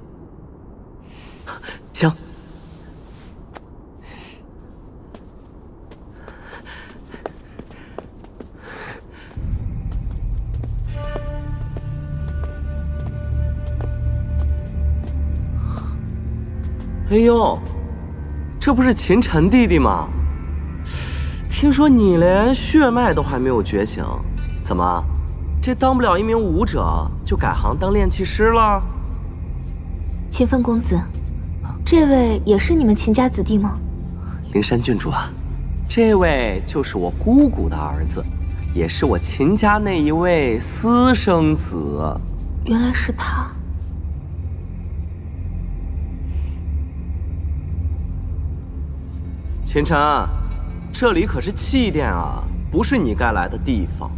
行。哎呦，这不是秦晨弟弟吗？听说你连血脉都还没有觉醒，怎么，这当不了一名武者就改行当炼器师了？秦奋公子，这位也是你们秦家子弟吗？灵山郡主啊，这位就是我姑姑的儿子，也是我秦家那一位私生子。原来是他。秦晨，这里可是气殿啊，不是你该来的地方。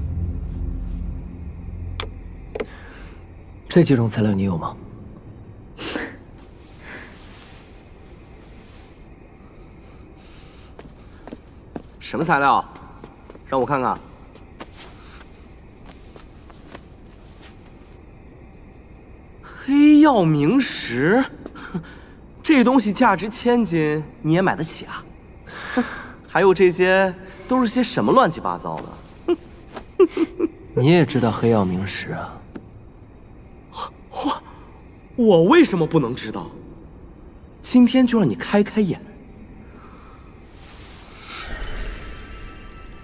这几种材料你有吗？什么材料？让我看看。黑曜冥石，这东西价值1000金，你也买得起啊？还有这些都是些什么乱七八糟的？你也知道黑曜冥石啊？我为什么不能知道？今天就让你开开眼。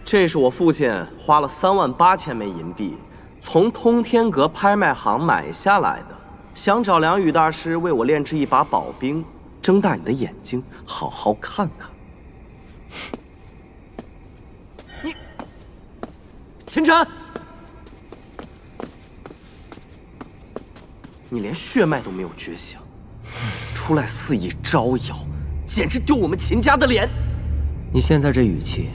这是我父亲花了38000枚银币，从通天阁拍卖行买下来的，想找梁羽大师为我炼制一把宝兵，睁大你的眼睛，好好看看。秦晨，你连血脉都没有觉醒，出来肆意招摇，简直丢我们秦家的脸！你现在这语气，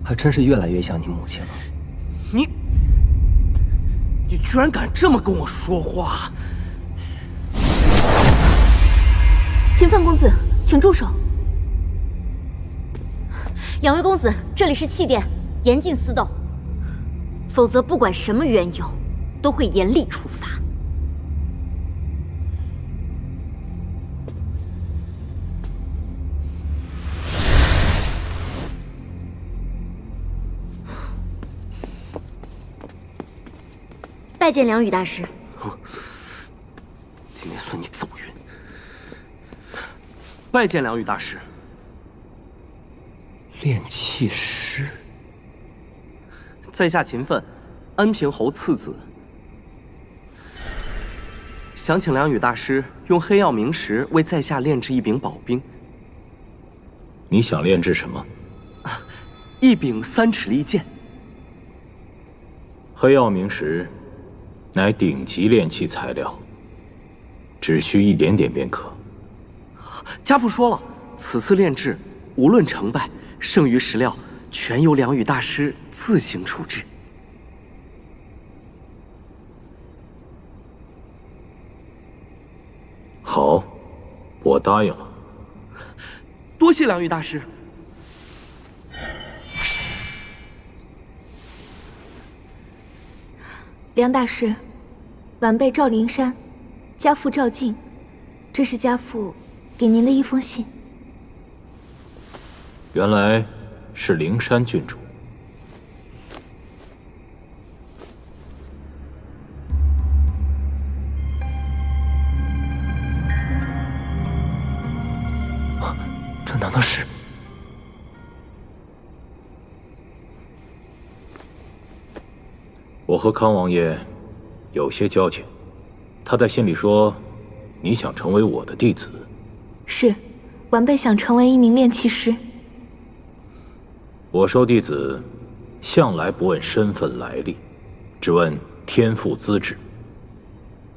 还真是越来越像你母亲了。你居然敢这么跟我说话！秦范公子，请住手。两位公子，这里是气殿，严禁私斗，否则不管什么缘由，都会严厉处罚。拜见梁羽大师。今天算你走运。拜见梁羽大师。炼气师，在下秦奋，安平侯次子，想请梁羽大师用黑曜冥石为在下炼制一柄宝兵。你想炼制什么？一柄3尺利剑。黑曜冥石乃顶级炼器材料，只需一点点便可。家父说了，此次炼制无论成败，剩余石料全由梁羽大师自行处置。好，我答应了。多谢梁羽大师。梁大师，晚辈赵灵山，家父赵静，这是家父给您的一封信。原来是灵山郡主。这难道是？我和康王爷有些交情，他在信里说，你想成为我的弟子。是，晚辈想成为一名炼气师。我收弟子，向来不问身份来历，只问天赋资质。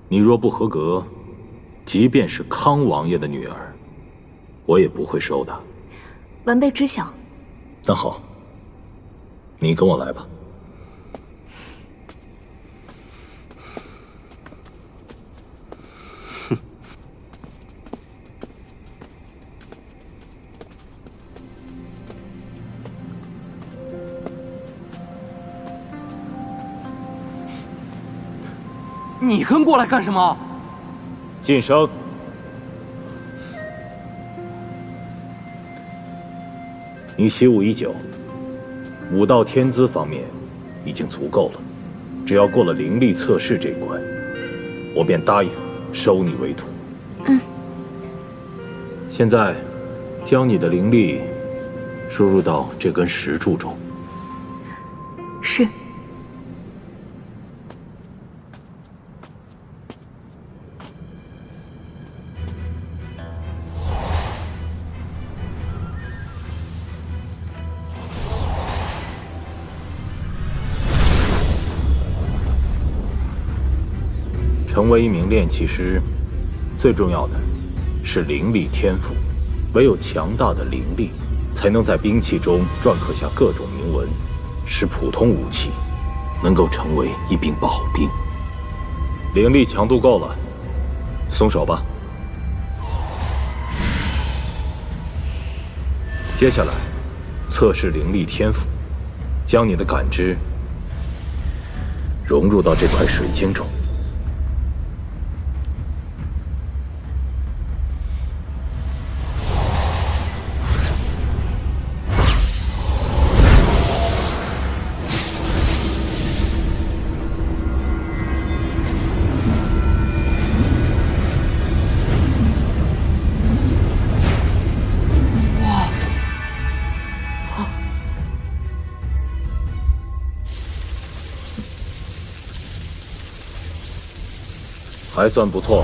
你若不合格，即便是康王爷的女儿，我也不会收的。晚辈知晓。那好，你跟我来吧。你跟过来干什么？晋升。你习武已久，武道天资方面已经足够了，只要过了灵力测试这一关，我便答应收你为徒。现在，将你的灵力输入到这根石柱中。是。成为一名炼气师，最重要的是灵力天赋。唯有强大的灵力，才能在兵器中篆刻下各种铭文，使普通武器能够成为一柄宝兵。灵力强度够了，松手吧。接下来，测试灵力天赋，将你的感知融入到这块水晶中。还算不错。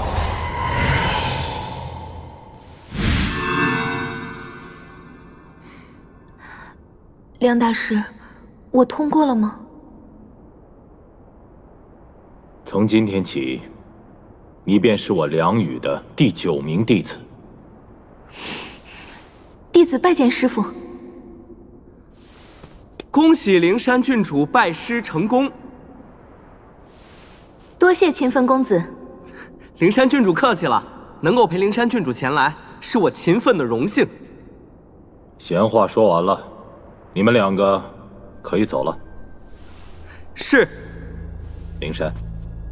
梁大师，我通过了吗？从今天起，你便是我梁宇的第9名弟子。弟子拜见师父。恭喜灵山郡主拜师成功。多谢秦分公子。灵山郡主客气了，能够陪灵山郡主前来，是我秦分的荣幸。闲话说完了，你们2个可以走了。是。灵山，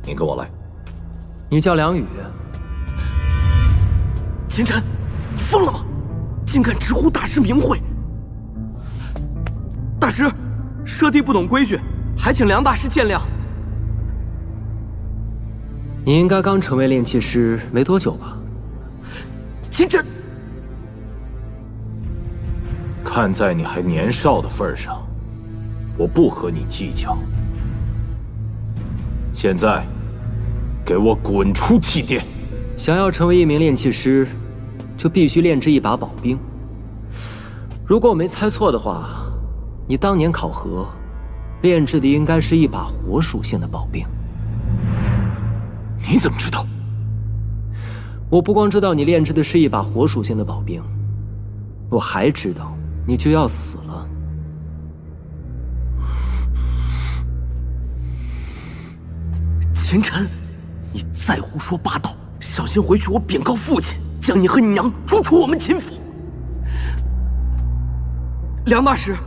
你跟我来。你叫梁宇？秦晨，你疯了吗？竟敢直呼大师名讳！大师，舍弟不懂规矩，还请梁大师见谅。你应该刚成为炼气师没多久吧？秦晨，看在你还年少的份上，我不和你计较。现在，给我滚出气殿！想要成为一名炼气师，就必须炼制一把宝兵。如果我没猜错的话，你当年考核炼制的应该是一把火属性的宝兵。你怎么知道？我不光知道你炼制的是一把火属性的宝兵，我还知道你就要死了。秦晨，你再胡说八道，小心回去我禀告父亲，将你和你娘逐出我们秦府。梁大师，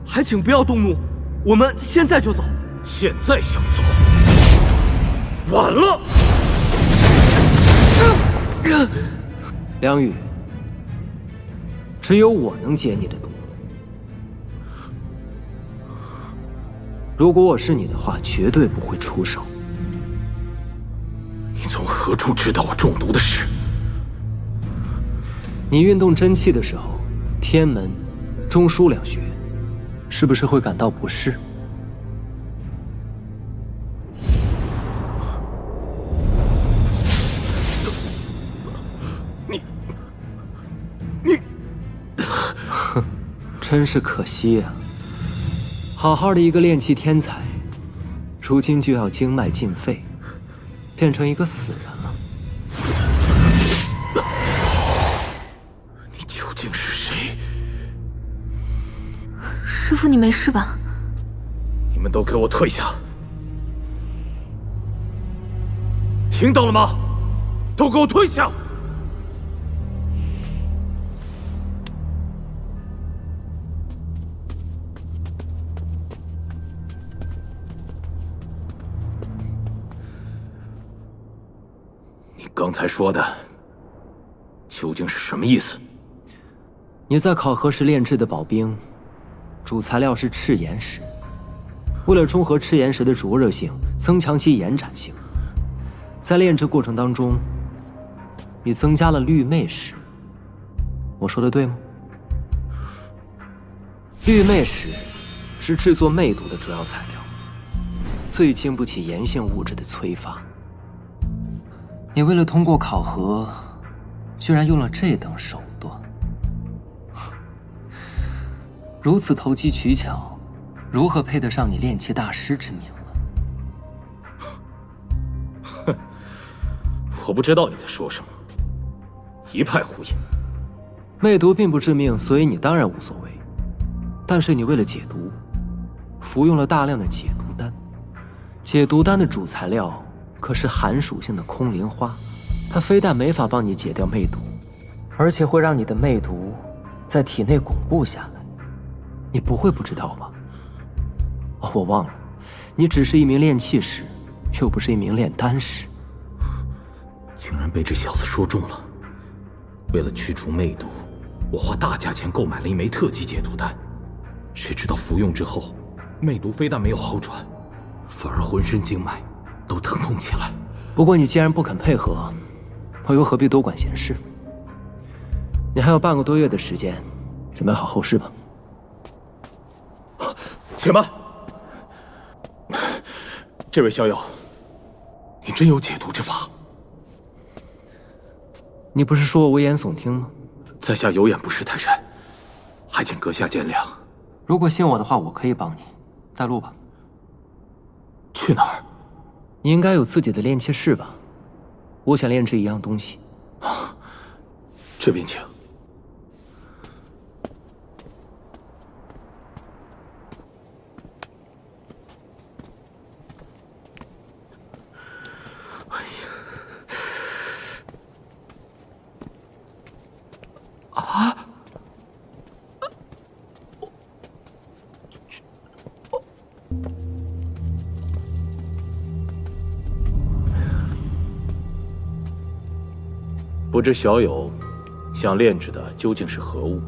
还请不要动怒，我们现在就走。现在想走，晚了。梁宇，只有我能解你的毒。如果我是你的话，绝对不会出手。你从何处知道我中毒的事？你运动真气的时候，天门、中枢2穴，是不是会感到不适？哼，真是可惜呀！好好的一个炼气天才，如今就要经脉尽废，变成一个死人了。你究竟是谁？师父，你没事吧？你们都给我退下！听到了吗？都给我退下！你刚才说的究竟是什么意思？你在考核时炼制的宝兵，主材料是赤岩石。为了中和赤岩石的灼热性，增强其延展性，在炼制过程当中，你增加了绿魅石。我说的对吗？绿魅石是制作魅毒的主要材料，最经不起炎性物质的催发。你为了通过考核，居然用了这等手段，如此投机取巧，如何配得上你炼气大师之名了？哼，我不知道你在说什么，一派胡言。魅毒并不致命，所以你当然无所谓。但是你为了解毒，服用了大量的解毒丹。解毒丹的主材料可是寒属性的空灵花，它非但没法帮你解掉魅毒，而且会让你的魅毒在体内巩固下来。你不会不知道吧？哦，我忘了，你只是一名炼气师，又不是一名炼丹师。竟然被这小子说中了。为了驱除魅毒，我花大价钱购买了一枚特级解毒丹，谁知道服用之后，魅毒非但没有好转，反而浑身经脉都疼痛起来。不过你既然不肯配合，我又何必多管闲事？你还有半个多月的时间，准备好后事吧。且慢，这位逍遥，你真有解毒之法？你不是说我危言耸听吗？在下有眼不识泰山，还请阁下见谅。如果信我的话，我可以帮你。带路吧。去哪儿？你应该有自己的炼器室吧？我想炼制一样东西。这边请。啊！不知小友想炼制的究竟是何物？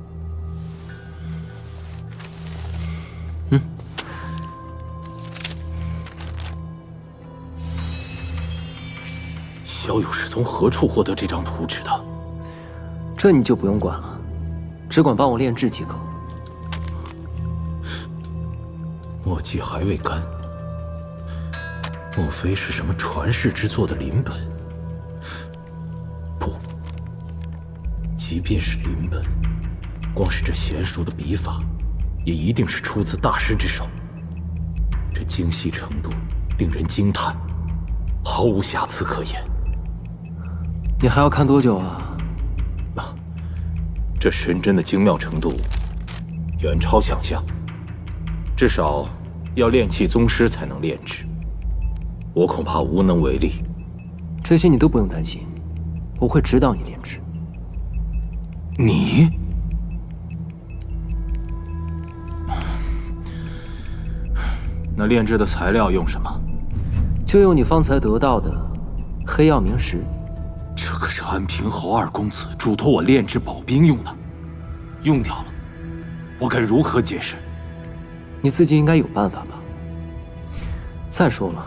小友是从何处获得这张图纸的？这你就不用管了，只管帮我炼制即可。墨迹还未干，莫非是什么传世之作的临本？不，即便是临本，光是这娴熟的笔法，也一定是出自大师之手。这精细程度令人惊叹，毫无瑕疵可言。你还要看多久啊？这神针的精妙程度远超想象，至少要炼器宗师才能炼制，我恐怕无能为力。这些你都不用担心，我会指导你炼制。你？那炼制的材料用什么？就用你方才得到的黑曜冥石。这可是安平侯二公子嘱托我炼制宝兵用的，用掉了，我该如何解释？你自己应该有办法吧？再说了，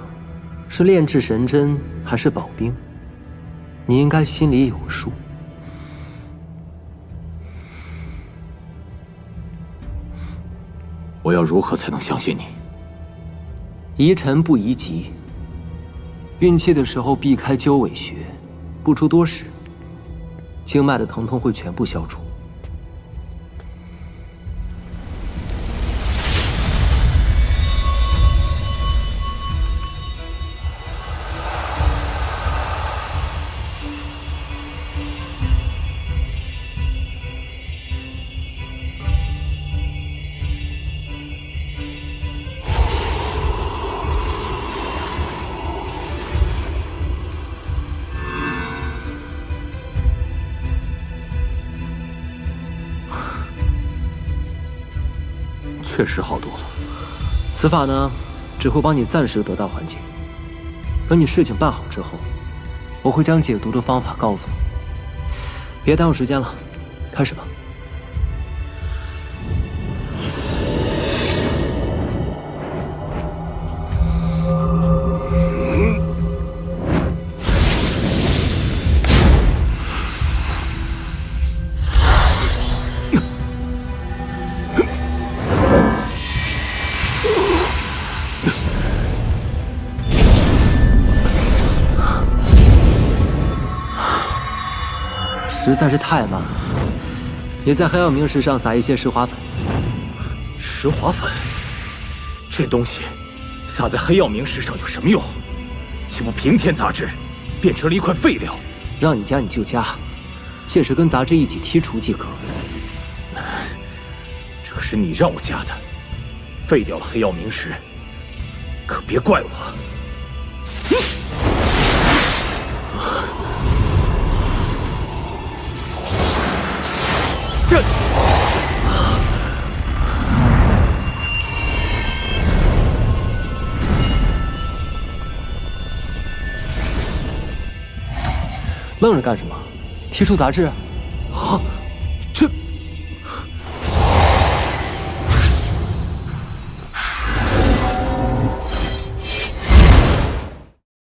是炼制神针还是宝兵，你应该心里有数。我要如何才能相信你？宜晨不宜急，运气的时候避开鸠尾穴。不出多时，经脉的疼痛会全部消除。确实好多了。此法呢，只会帮你暂时得到缓解。等你事情办好之后，我会将解毒的方法告诉你。别耽误时间了，开始吧。实在是太慢了，也在黑曜冥石上撒一些石华粉。石华粉，这东西撒在黑曜冥石上有什么用？岂不平添杂质，变成了一块废料？让你加你就加，届时跟杂质一起剔除即可。这是你让我加的，废掉了黑曜冥石，可别怪我。这愣着干什么？剔除杂质？啊！